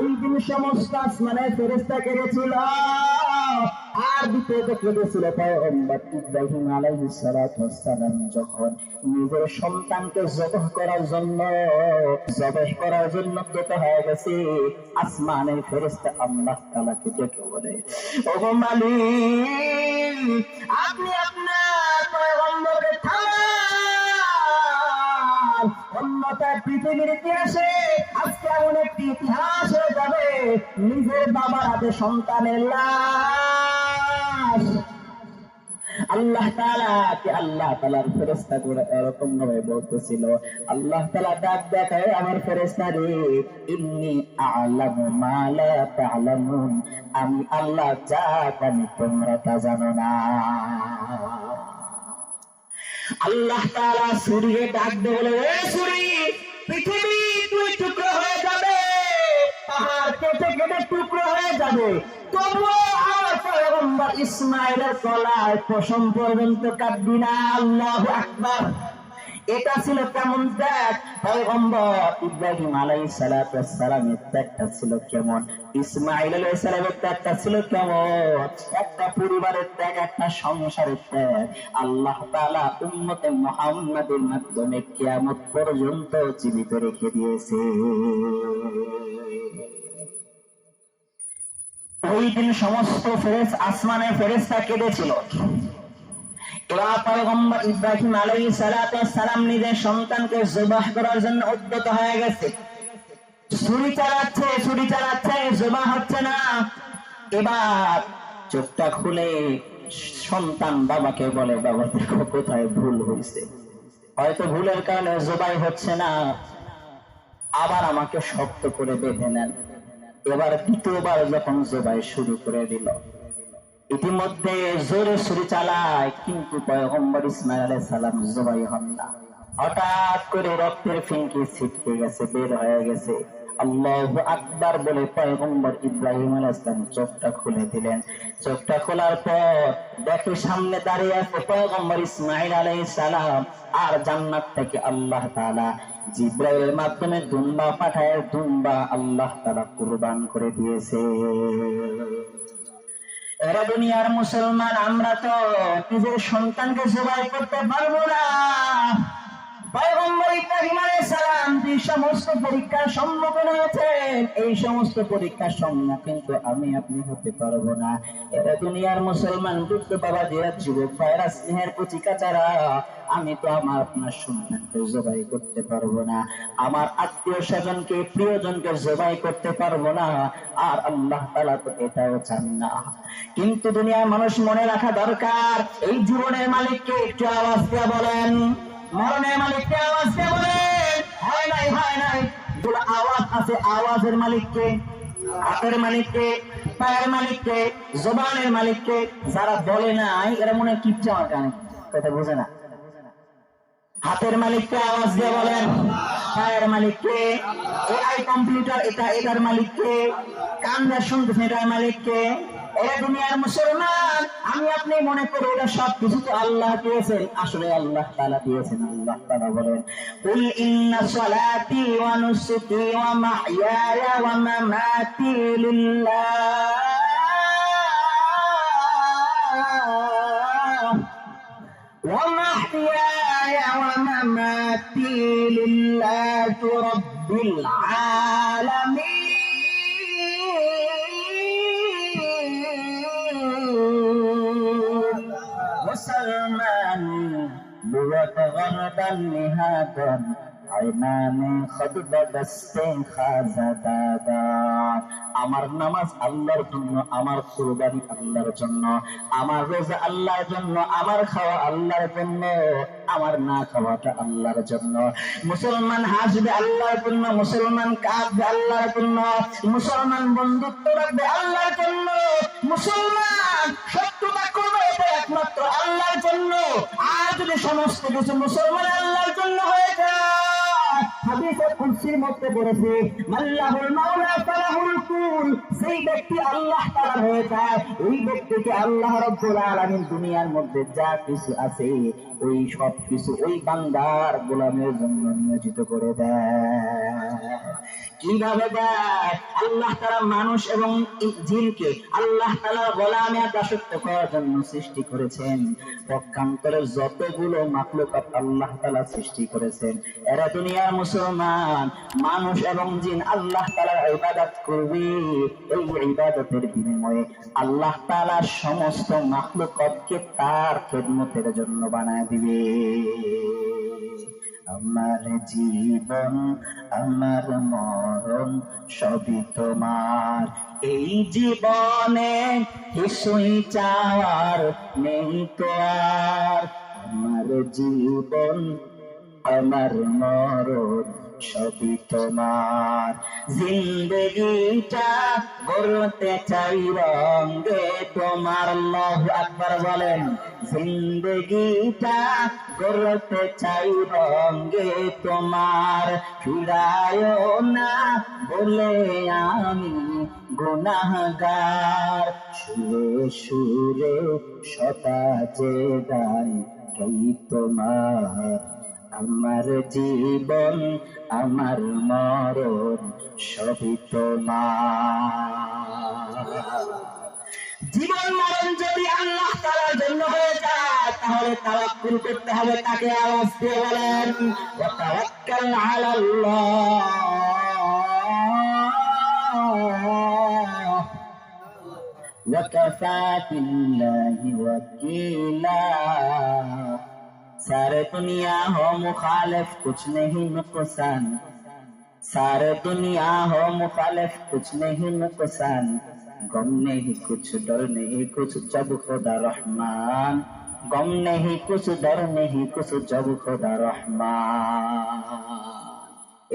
এই দিন সমস্ত আসমানের ফেরেশতা কেঁদেছিল, আর দ্বিতীয়ত কেঁদেছিল পয়গম্বর ইব্রাহিম আলাইহিস সালাতু ওয়াস সালাম যখন নিজের সন্তানকে জবাহ করার জন্য উদ্যত হয়ে গেছে। আসমানের ফেরেশতা আল্লাহ তাআলাকে ডেকে বলে, ওগো মালিক আপনি আপনার পয়গম্বরকে থামান, অন্যথায় পৃথিবীর ইতিহাসে আজকে এমন একটি ইতিহাস হয়ে যাবে, নিজের বাবার হাতে সন্তানের লাশ। আল্লাহ তাআলার ফেরেশতাগুলো এরকম ভাবে বলতেছিল, আল্লাহ তাআলা ডাক দেখায়, আমার ফেরেশতা রে, ইন্নী আ'লামু মা লা তা'লামুন, আমি আল্লাহ যা জানি তোমরা তা জানো না। আল্লাহ তাআলা সূর্যকে ডাক দিয়ে বলে, এ সূর্য, পৃথিবী দুই টুকরো হয়ে যাবে, পাহাড় কেটে কেটে টুকরো হয়ে যাবে, তবুও আমার পয়গম্বর ইসমাঈলের গলায় পশম পর্যন্ত কাটবি না। আল্লাহু আকবার। এটা ছিল কেমন ত্যাগ? পয়গম্বর ইব্রাহিম আলাইহিস সালাতু ওয়াস সালামের ত্যাগটা ছিল কেমন? ইসমাঈল আলাইহিস সালামের ত্যাগটা ছিল কেমন? একটা পরিবারের ত্যাগ, একটা সংসারের ত্যাগ আল্লাহ তাআলা উম্মতে মুহাম্মাদের মাধ্যমে কিয়ামত পর্যন্ত জীবিত রেখে দিয়েছে। ওই দিন সমস্ত আসমানের ফেরেশতা কেঁদেছিল। এবার পয়গম্বর ইব্রাহিম আলাইহিস সালাতু ওয়াস সালাম নিজের সন্তানকে জবাহ করার জন্য উদ্যত হয়ে গেছে। ছুরি চালাচ্ছে, জবাহ হচ্ছে না। এবার চোখটা খুলে সন্তান বাবাকে বলে, বাবা দেখো কোথায় ভুল হয়েছে, হয়তো ভুলের কারণে জবাই হচ্ছে না, আবার আমাকে শক্ত করে বেঁধে নেন। এবার দ্বিতীয়বার যখন জবাই শুরু করে দিল, ইতিমধ্যে জোরে ছুরি চালায়, কিন্তু পয়গম্বর ইসমাঈল আলাইহিস সালাম জবাই হন না। হঠাৎ করে রক্তের ফিনকি ছিটকে গেছে, বের হয়ে গেছে। আল্লাহু আকবার বলে পয়গম্বর ইব্রাহিম আলাইহিস সালাম চোখটা খুলে দিলেন। চোখটা খোলার পর দেখে সামনে দাঁড়িয়ে আছে পয়গম্বর ইসমাঈল আলাইহিস সালাম, আর জান্নাত থেকে আল্লাহ তাআলা জিবরাইলের মাধ্যমে দুম্বা পাঠায়, দুম্বা আল্লাহ তাআলা কুরবান করে দিয়েছে। এরা দুনিয়ার মুসলমান, আমরা তো নিজের সন্তানকে জবাই করতে পারবো না। পয়গম্বর ইব্রাহিম আলাইহিস সালাম যে সমস্ত পরীক্ষার সম্মুখীন হয়েছেন, এই সমস্ত পরীক্ষার সম্মুখীন তো আমি আপনি হতে পারবো না। এরা দুনিয়ার মুসলমান, বৃদ্ধ বাবা, যারা যুবক ভাইরা, স্নেহের কচিকাচারা, আমি তো আমার আপনার সন্তানকে জবাই করতে পারবো না, আমার আত্মীয় স্বজনকে, প্রিয়জনকে জবাই করতে পারবো না, আর আল্লাহ তাআলা তো এটাও চান না। কিন্তু দুনিয়ার মানুষ মনে রাখা দরকার, এই জীবনের মালিককে একটু আওয়াজ দিয়ে বলেন, মরণের মালিককে আওয়াজ দিয়ে বলেন, হয় নাই গুলো আওয়াজ আছে। আওয়াজের মালিককে, হাতের মালিককে, পায়ের মালিককে, জবানের মালিককে। যারা বলে নাই এরা মনে হয় কিচ্ছু আমার কানে কথা বোঝে না। হাতের মালিককে আওয়াজ দিয়ে বলেন, পায়ের মালিককে, এআই কম্পিউটার এটা এটার মালিককে, কান দিয়ে শুনতেছেন এটার মালিককে। এরা দুনিয়ার মুসলমান, আমি আপনি মনে করি এটা সব কিছু তো আল্লাহ দিয়েছেন, আসলে আল্লাহ তাআলা দিয়েছেন। আল্লাহ তাআলা বলেন, কুল ইন্না সালাতি ওয়া নুসুকি ওয়া মাহইয়ায়া ওয়া মামাতি লিল্লাহ ومحياي ومماتي لله رب العالمين وسلمان وتغربا لهذا عيناني خطب دستين خازدادا। আমার নামাজ আল্লাহর জন্য, আমার কুরবানি আল্লাহর জন্য, আমার রোজা আল্লাহর জন্য, আমার খাওয়া আল্লাহর জন্য, আমার না খাওয়াটা আল্লাহর জন্য। মুসলমান হাসবে আল্লাহর জন্য, মুসলমান কাঁদবে আল্লাহর জন্য, মুসলমান বন্ধুত্ব রাখবে আল্লাহর জন্য, মুসলমান শত্রুতা করবে এটা একমাত্র আল্লাহর জন্য। আর যদি সমস্ত কিছু মুসলমান আল্লাহর জন্য হয়ে যায়, হাদিসে কুদসির মধ্যে বলেছে, মাল্লাহুল মাওলা ফালাহুল কুল, সেই ব্যক্তি আল্লাহ তাআলা হয়ে যায়, ওই ব্যক্তিকে আল্লাহ রাব্বুল আলামিন দুনিয়ার মধ্যে যা কিছু আছে ওই সব কিছু ওই বান্দার গোলামের জন্য নিয়োজিত করে দেয়। কিভাবে দেয়? আল্লাহ তাআলা মানুষ এবং জিনকে আল্লাহ তাআলার গোলামে দাসত্ব করার জন্য সৃষ্টি করেছেন। পক্ষান্তরে যতগুলো মাখলুকাত আল্লাহ তাআলা সৃষ্টি করেছেন, এরা দুনিয়ার মুসলমান, মানুষ এবং জিন আল্লাহ তাআলার ইবাদত করবে। এই ইবাদতের বিনিময়ে আল্লাহ তাআলা সমস্ত মাখলুকাতকে তার খেদমতের জন্য বানায় দিবে। আমার জীবন, আমার মরণ সবই তোমার, এই জীবনে কিছুই চাওয়ার নেই তো আর। আমার জীবন, আমার মরণ সবই তোমার। জিন্দেগিটা গড়তে চাই রঙে তোমার। আল্লাহু আকবার বলেন। জিন্দেগিটা গড়তে চাই রঙে তোমার। ফিরায়ও না বলে আমি গুনাহগার। সুরে সুরে সতাজে গান গাই তোমার। আমার জীবন আমার মরণ সবই তোমার। জীবন মরণ যদি আল্লাহ তাআলার জন্য হয়ে যায় তাহলে তাওয়াক্কুল করতে হবে। তাকে আওয়াজ দিয়ে বলেন ওয়া তাওয়াক্কাল আলাল্লাহ ওয়া কাফা বিল্লাহি ওয়াকিলা। सारे दुनिया हो मुखालिफ कुछ नहीं नुकसान। सारे दुनिया हो मुखालिफ कुछ नहीं नुकसान। गम नहीं कुछ डर नहीं कुछ जब खुदा रहमान। गम नहीं कुछ डर नहीं कुछ जब खुदा रहमान।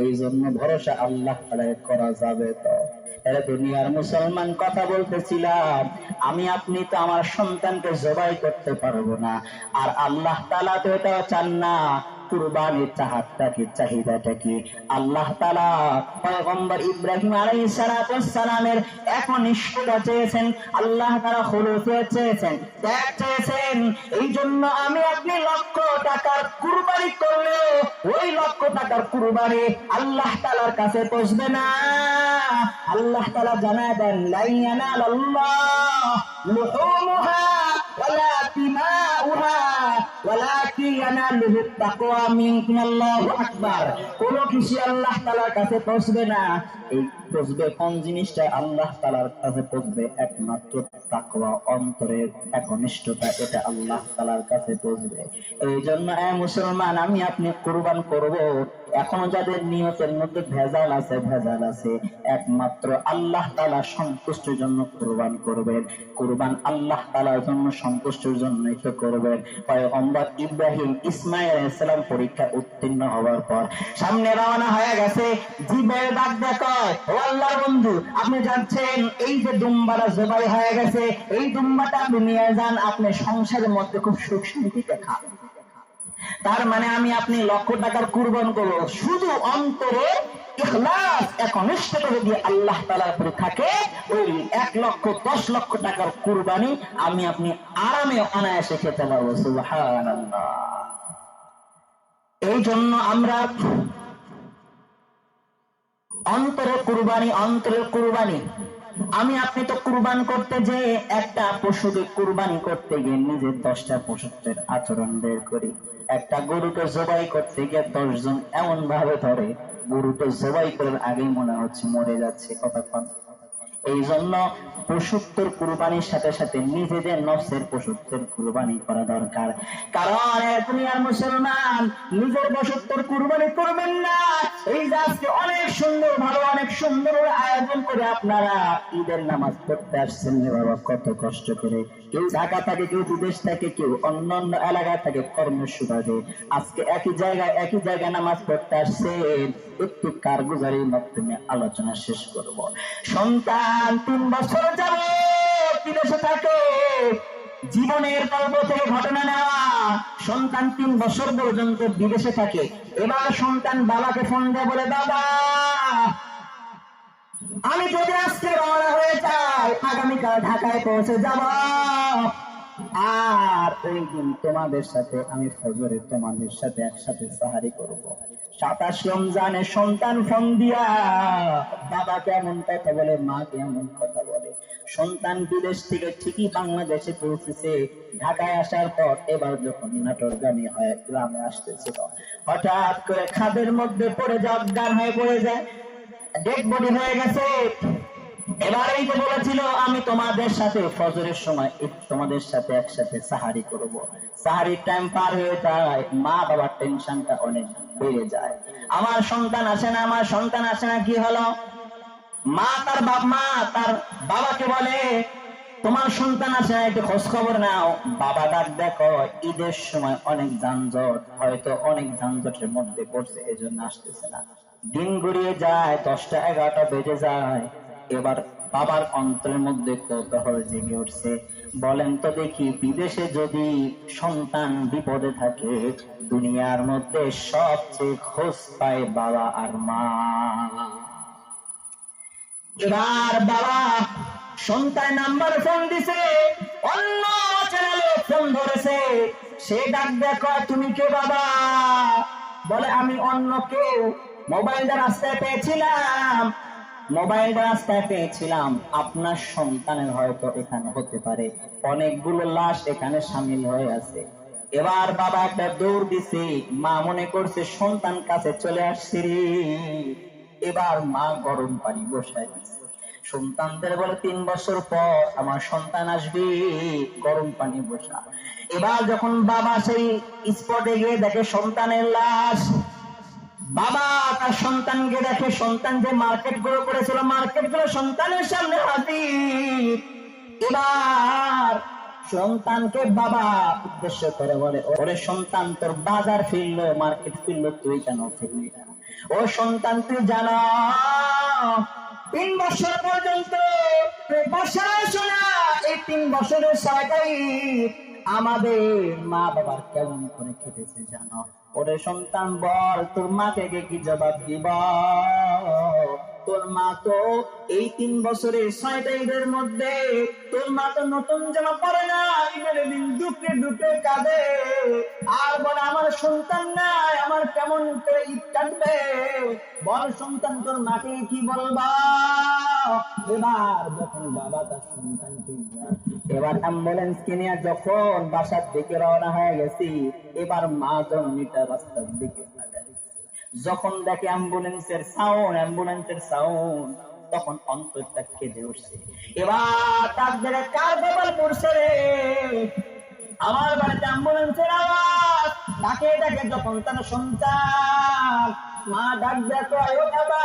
এই জন্য ভরসা আল্লাহ তাআলার করা যাবে। তো এরা দুনিয়ার মুসলমান কথা বলতেছিলাম, আমি আপনি তো আমার সন্তানকে জবাই করতে পারবো না, আর আল্লাহ তাআলা তো এটা চান না। কুরবানির চাহিদাটা কি? আল্লাহ তাআলা পয়গম্বর ইব্রাহিম আলাইহিস সালামের একনিষ্ঠতা চেয়েছেন, আল্লাহ তাআলা খুলুসে চেয়েছেন, ত্যাগ চেয়েছেন। এই জন্য আমি আপনি লক্ষ টাকার কুরবানি করলে ওই লক্ষ টাকার কুরবানি আল্লাহ তাআলার কাছে পৌঁছবে না। আল্লাহ তাআলা জানায় দেন লা ইয়ানালাল্লাহ লুহুমুহা ওয়ালা দিমাউহা ওয়ালাকিন ইয়ানালুহুত তাকওয়া মিনকুম। আল্লাহু আকবার। কোন কিছু আল্লাহ তাআলার কাছে পৌঁছবে না। এই পৌঁছবে কোন জিনিসটা? আল্লাহ তাআলার কাছে পৌঁছবে একমাত্র তাকওয়া, অন্তরের একনিষ্ঠতা, এটা আল্লাহ তাআলার কাছে পৌঁছবে। এই জন্য মুসলমান আমি আপনি কুরবান করব, এখনো যাদের নিয়তের মধ্যে ভেজাল আছে, একমাত্র আল্লাহ তাআলা সন্তুষ্টির জন্য কুরবান করবেন। কুরবান আল্লাহ তাআলার জন্য সন্তুষ্টির জন্যই তো করবেন। পয়গম্বর ইব্রাহিম ইসমাঈল আলাইহিস সালাম পরীক্ষা উত্তীর্ণ হওয়ার পর সামনে রওনা হয়ে গেছে। জিব্রাইল ডাক দেয়, ও আল্লাহর বন্ধু, আপনি যাচ্ছেন, এই যে দুম্বাটা জবাই হয়ে গেছে, এই দুম্বাটা আপনি নিয়ে যান, আপনি সংসারের মধ্যে খুব সুখ শান্তিতে খান। তার মানে আমি আপনি লক্ষ টাকার কুরবান করব, শুধু অন্তরে ইখলাস একনিষ্ঠতা যদি আল্লাহ তাআলার উপরে থাকে, ওই 1,10,00,000 টাকার কুরবানি আমি আপনি আরামে অনায়াসে খেতে পারবো। সুবহানাল্লাহ। এই জন্য আমরা অন্তরে কুরবানি আমি আপনি তো কুরবান করতে যে একটা পশুকে কুরবানি করতে গিয়ে নিজের 10টা পশুত্বের আচরণ বের করি। একটা গরুকে জবাই করতে গিয়ে 10 জন এমন ভাবে ধরে, গরুকে জবাই করার আগেই মনে হচ্ছে মরে যাচ্ছে কতক্ষণ। এই জন্য পশুত্বের কুরবানির সাথে সাথে নিজেদের নফসের পশুত্বের কুরবানি করা দরকার। কারণ দুনিয়ার মুসলমান নিজের পশুত্বের কুরবানি করবেন না। এই যে আজকে অনেক সুন্দর ভালো অনেক সুন্দর আয়োজন করে আপনারা ঈদের নামাজ পড়তে আসছেন রে বাবা, কত কষ্ট করে, কেউ ঢাকা থাকে, কেউ বিদেশ থাকে, কেউ অন্যান্য এলাকা থেকে কর্মসূত্রে আজকে একই জায়গায় নামাজ পড়তে আসছেন। একটু কারগুজারির মাধ্যমে আলোচনা শেষ করব। সন্তান 3 বছর যাবে বিদেশে থাকে, জীবনের গল্প থেকে ঘটনা নেওয়া। সন্তান 3 বছর পর্যন্ত বিদেশে থাকে। এবার সন্তান বাবাকে ফোন দিয়ে বলে, বাবা আমি যদি আজকে রওনা হয়ে যাই, আগামীকাল ঢাকায় পৌঁছে যাব, আর ওই দিন তোমাদের সাথে আমি ফজরে তোমাদের সাথে একসাথে সাহারি করব। 27 রমজানে সন্তান ফোন দিয়া বাবা কেমন কথা বলে, মা কেমন কথা বলে। সন্তান বিদেশ থেকে ঠিকই বাংলাদেশে পৌঁছেছে। ঢাকায় আসার পর এবার যখন নাটোরগামী হয়ে গ্রামে আসতেছিল, হঠাৎ করে খাদের মধ্যে পড়ে যায়, অজ্ঞান হয়ে পড়ে যায়, ডেড বডি হয়ে গেছে। এবার এই যে বলেছিল আমি তোমাদের সাথে ফজরের সময় তোমাদের সাথে একসাথে সাহারি করব, সাহারির টাইম পার হয়ে যায়, মা বাবার টেনশনটা অনেক বেড়ে যায়। আমার সন্তান আসে না, কি হলো? মা তার বাবাকে বলে, তোমার সন্তান আসে না, একটু খোঁজ খবর নাও। বাবা ডাক দেখো, ঈদের সময় অনেক যানজট, হয়তো অনেক যানজটের মধ্যে পড়ছে, এই জন্য আসতেছে না। দিন গড়িয়ে যায়, 10টা 11টা বেজে যায়। এবার বাবার অন্তরের মধ্যে কৌতূহল জেগে উঠছে, বলেন তো দেখি, বিদেশে যদি সন্তান বিপদে থাকে, দুনিয়ার মধ্যে সবচেয়ে খোঁজ পায় বাবা আর মা। এবার বাবা সন্তান নাম্বার ফোন দিছে, অন্য চ্যানেলে ফোন ধরেছে। সে ডাক দেখো, তুমি কে বাবা? বলে আমি অন্য কেউ, মোবাইলটা রাস্তায় পেয়েছিলাম, আপনার সন্তানের হয়তো এখানে হতে পারে, অনেকগুলো লাশ এখানে সামিল হয়ে আছে। এবার বাবা একটা দৌড় দিছে, মা মনে করছে সন্তান কাছে চলে আসছে রে। এবার মা গরম পানি বসায় দিচ্ছে, সন্তানদের বলে 3 বছর পর আমার সন্তান আসবে, গরম পানি বসা। এবার যখন বাবা সেই স্পটে গিয়ে দেখে সন্তানের লাশ, বাবা তার সন্তানকে দেখে, সন্তান যে মার্কেট গুলো করেছিল, মার্কেট গুলো সন্তানের সামনে হাজির। এবার সন্তানকে বাবা উদ্দেশ্য করে বলে, ওরে সন্তান, তোর বাজার ফিরলো, মার্কেট ফিরলো, তুই কেন ফিরলি না? ও সন্তান, তুই জানো 3 বছর পর্যন্ত বাসায় শোনা, এই 3 বছরের 6টাই আমাদের মা বাবার কেমন করে কেটেছে জানো? ওরে সন্তান, বল তোর মাকে কি জবাব দিব? তোর মা তো এই 3 বছরের 6টা ঈদের মধ্যে তোর মা তো নতুন জামা পরে না, ঈদের দিন দুঃখে দুঃখে কাঁদে আর বলে আমার সন্তান নাই, আমার কেমন করে ঈদ কাটবে? বল সন্তান, তোর মাকে কি বলবা? এবার যখন বাবা তার সন্তানকে এবার অ্যাম্বুলেন্স কিনে যখন বাসার দিকে রওনা হয়ে গেছি, এবার মা জননীটা রাস্তার দিকে যখন দেখে অ্যাম্বুলেন্সের সাউন্ড, তখন অন্তরটা কেঁদে উঠছে। এবার তার ধরে কার কপাল পড়ছে রে? আমার বাড়িতে অ্যাম্বুলেন্সের আওয়াজ, তাকে দেখে যখন তার সন্তান, মা ডাক দেখো, আয়ো বাবা,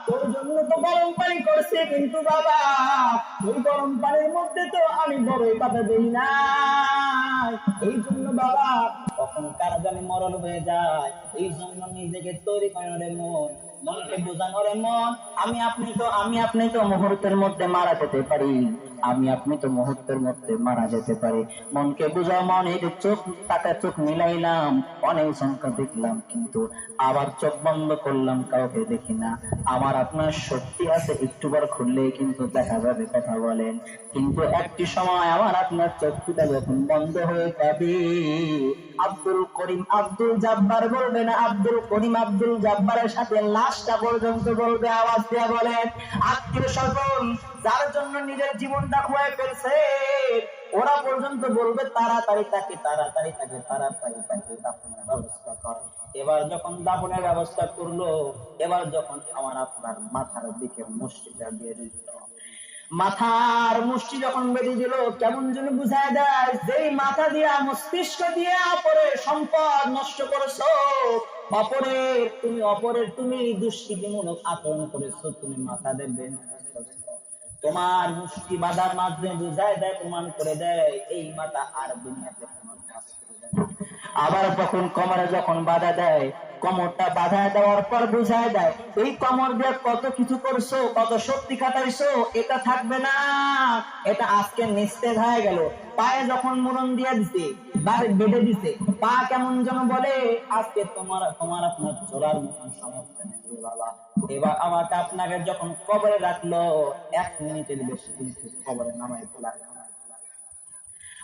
তোর জন্য তো গরম পানি করছে, কিন্তু বাবা ওই গরম পানির মধ্যে তো আমি বড়ই পাতা দিই না, এই জন্য বাবা কখন কারা জানি মরণ হয়ে যায়। এই জন্য নিজেকে তৈরি করে মন, মনকে বোঝানো রে মন, আমি আপনি তো মুহূর্তের মধ্যে মারা যেতে পারি, মুহূর্তের মধ্যে মারা যেতে পারি। মনকে বুঝাও মন, এই যে চোখ মিলাইলাম, অনেক সংখ্যা দেখলাম, কিন্তু আবার চোখ বন্ধ করলাম, কাউকে দেখি না। আমার আপনার শক্তি আছে, একটুবার খুললেই কিন্তু দেখা যাবে, কথা বলেন। কিন্তু একটি সময় আমার আপনার চোখটা যখন বন্ধ হয়ে যাবে, আব্দুল করিম আব্দুল জব্বার বলবে না, আব্দুল করিম আব্দুল জব্বারের সাথে লাশটা পর্যন্ত বলবে, আওয়াজ দিয়ে বলেন, আত্মীয় স্বজন যার জন্য নিজের জীবনটা খুঁয়ে ফেলছে, ওরা পর্যন্ত বলবে তাড়াতাড়ি তাকে দাফনের ব্যবস্থা কর। এবার যখন দাফনের ব্যবস্থা করলো, এবার যখন আমার আপনার মাথার দিকে মুষ্টিটা দিয়ে দিল, মাথার মুষ্টি যখন বেঁধে দিল, কেমন যেন বুঝায় দেয়, যেই মাথা দিয়া মস্তিষ্ক দিয়া অপরের সম্পদ নষ্ট করেছো, অপরের তুমি দুষ্কৃতিমূলক আচরণ করেছো, তুমি মাথা দেবে, তোমার মুষ্টি বাঁধার মাধ্যমে বুঝায় দেয়, প্রমাণ করে দেয়, এই মাথা আর দুনিয়াতে কোনো কাজ করবে না। আবার তখন কোমরে যখন বাধা দেয়, কোমরটা বাধা দেওয়ার পর বুঝায় দেয়, এই কোমর দিয়ে কত কিছু করছো, কত শক্তি খাটাইছো, এটা থাকবে না, এটা আজকে নিস্তেজ হয়ে গেল। পায়ে যখন মুরন দিয়ে দিছে, বেঁধে দিছে, পা কেমন যেন বলে, আজকে তোমার আপনার চলার মতন সামর্থ্য নেই বাবা। এবার আমাকে আপনাকে যখন কবরে রাখলো, 1 মিনিটের বেশি কিন্তু কবরে নামাই তোলা,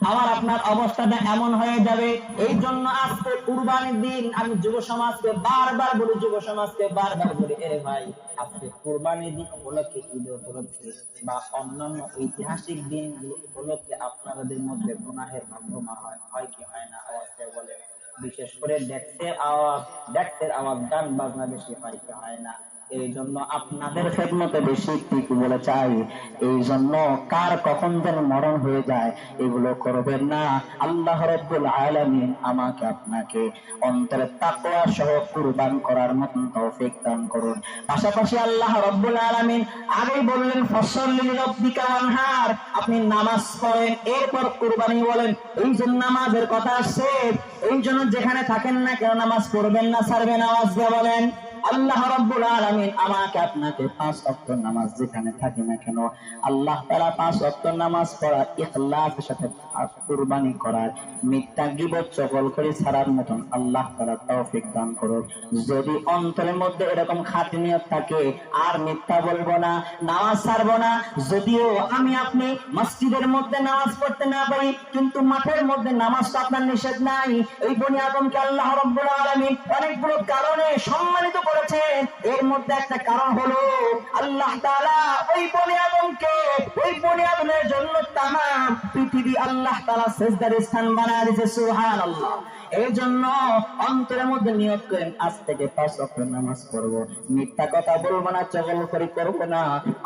আমার আপনার অবস্থাটা এমন হয়ে যাবে। এই জন্য আজকে কুরবানির দিন আমি যুব সমাজকে বারবার বলি, এরে ভাই, আজকে কুরবানির দিন উপলক্ষে, ঈদ উপলক্ষে বা অন্যান্য ঐতিহাসিক দিনগুলো উপলক্ষে আপনাদের মধ্যে গুনাহের মাধ্যমা হয় কি হয় না? আওয়াজটা বলে, বিশেষ করে ডেক্সের আওয়াজ, গান বাজনা বেশি হয় কি হয় না? এই জন্য আপনাদের খেদমতে বেশি ঠিক বলে চাই। এই জন্য কার কখন যেন মরণ হয়ে যায় এগুলো করবেন না। আল্লাহ রাব্বুল আলামিন আমাকে আপনাকে অন্তরে তাকওয়া সহ কুরবান করার মতন তৌফিক দান করুন। পাশাপাশি আল্লাহ রাব্বুল আলামিন আগেই বললেন, ফসল্লি লিরাব্বিকা ওয়ানহার, আপনি নামাজ পড়েন, এরপর কুরবানি বলেন। এই জন্য নামাজের কথা আসছে, এই জন্য যেখানে থাকেন না কেন নামাজ পড়বেন না, ছাড়বেন, আওয়াজ দিয়ে বলেন। আল্লাহ রাব্বুল আলামিন আমাকে আপনাকে 5 ওয়াক্ত নামাজ যেখানে থাকি না কেন আল্লাহ তাআলা 5 ওয়াক্ত নামাজ পড়া ইখলাসের সাথে কুরবানি করার মিথ্যা গীবত চগল করে ছাড়ার মতন আল্লাহ তাআলা তৌফিক দান করুক। যদি অন্তরের মধ্যে এরকম খাঁটি নিয়ত থাকে আর মিথ্যা বলবো না, নামাজ ছাড়বো না। যদিও আমি আপনি মসজিদের মধ্যে নামাজ পড়তে না পারি, কিন্তু মাঠের মধ্যে নামাজ তো আপনার নিষেধ নাই। এই বনি আদমকে আল্লাহ রাব্বুল আলামিন অনেকগুলো কারণে সম্মানিত করেছেন। এর মধ্যে একটা কারণ হলো আল্লাহ তাআলা ওই বনি আদমের জন্য তামাম পৃথিবী আল্লাহ তাআলা সিজদার স্থান বানায় দিয়েছে। সুবহানাল্লাহ। এই জন্য অন্তরের মধ্যে নিয়ত করেন আজ থেকে 5 ওয়াক্ত নামাজ পড়বো, মিথ্যা কথা বলবো না, চগলখড়ি করবো না।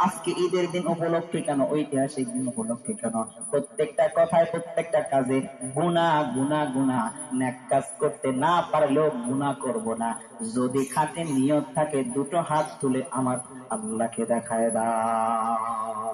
আজকে ঈদের দিন উপলক্ষে কেন, ঐতিহাসিক দিন উপলক্ষে কেন, প্রত্যেকটা কথায় প্রত্যেকটা কাজে গুনাহ গুনাহ গুনাহ। নেক কাজ করতে না পারলেও গুনাহ করব না। যদি খাঁটি নিয়ত থাকে দুটো হাত তুলে আমার আল্লাহকে দেখায় দাও।